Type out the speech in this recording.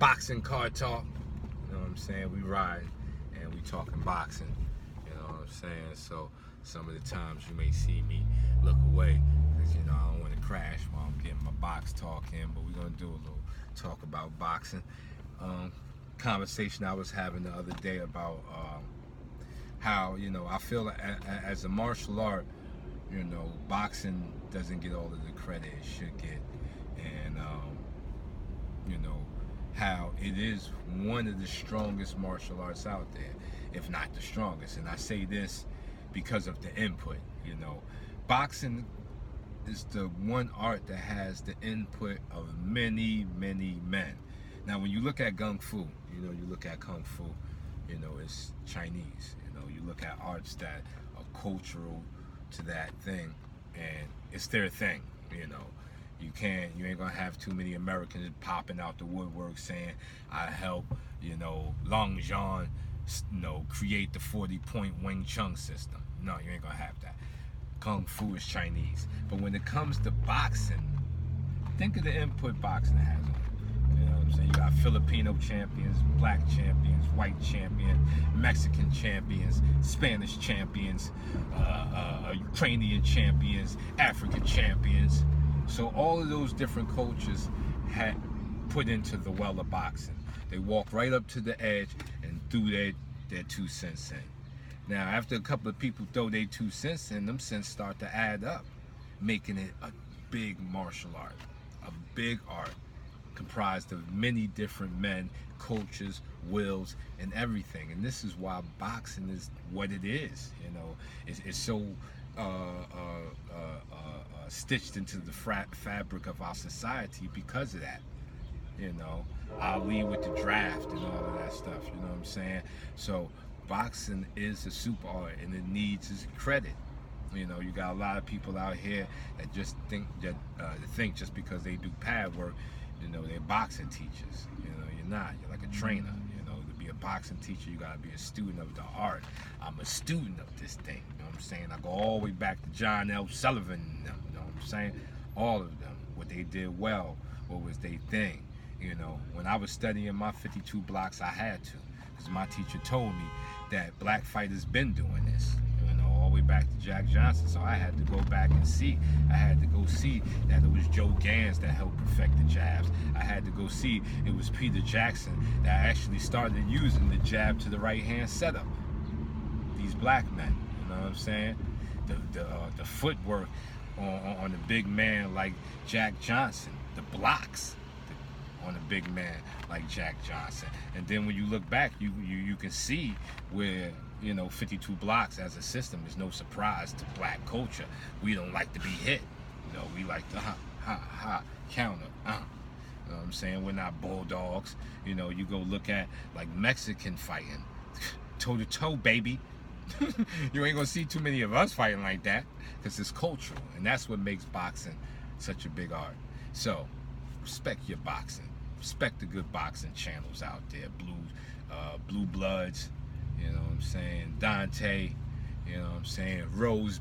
boxing card talk. You know what I'm saying? We ride and we talking boxing. You know what I'm saying? So some of the times you may see me look away because I don't want to crash while I'm getting my box talk in. But we're gonna do a little talk about boxing. Conversation I was having the other day about how I feel like as a martial art, boxing doesn't get all of the credit it should get, and how it is one of the strongest martial arts out there, if not the strongest. And I say this because of the input. Boxing is the one art that has the input of many men. Now when you look at Kung Fu, you look at Kung Fu, it's Chinese. You look at arts that are cultural to that thing, and it's their thing. You ain't gonna have too many Americans popping out the woodwork saying, I help, Long John, create the 40-point Wing Chun system. No, you ain't gonna have that. Kung Fu is Chinese. But when it comes to boxing, think of the input boxing has on it. You know what I'm saying? You got Filipino champions, black champions, white champions, Mexican champions, Spanish champions, Ukrainian champions, African champions. So all of those different cultures had put into the well of boxing. They walked right up to the edge and threw their 2 cents in. Now, after a couple of people throw their 2 cents in, them cents start to add up, making it a big martial art, a big art comprised of many different men, cultures, wills, and everything. And this is why boxing is what it is. It's so stitched into the fabric of our society because of that. Ali with the draft and all of that stuff. You know what I'm saying? So boxing is a super art, and it needs its credit. You got a lot of people out here that just think just because they do pad work, they're boxing teachers. You're not. You're like a trainer. To be a boxing teacher, you gotta be a student of the art. I'm a student of this thing. You know what I'm saying? I go all the way back to John L. Sullivan. You know what I'm saying? All of them. What they did well. What was their thing? When I was studying my 52 blocks, I had to, because my teacher told me that black fighters been doing this. All the way back to Jack Johnson. So I had to go back and see. I had to go see that it was Joe Gans that helped perfect the jabs. I had to go see it was Peter Jackson that actually started using the jab to the right hand setup. These black men, you know what I'm saying? The footwork on the big man like Jack Johnson, the blocks on a big man like Jack Johnson. And then when you look back, you can see where 52 blocks as a system is no surprise to black culture. We don't like to be hit. We like to counter. You know what I'm saying? We're not bulldogs. You go look at like Mexican fighting, toe to toe, baby. You ain't gonna see too many of us fighting like that because it's cultural, and that's what makes boxing such a big art. So respect your boxing. Respect the good boxing channels out there. Blue Bloods, you know what I'm saying? Dante, you know what I'm saying? Rose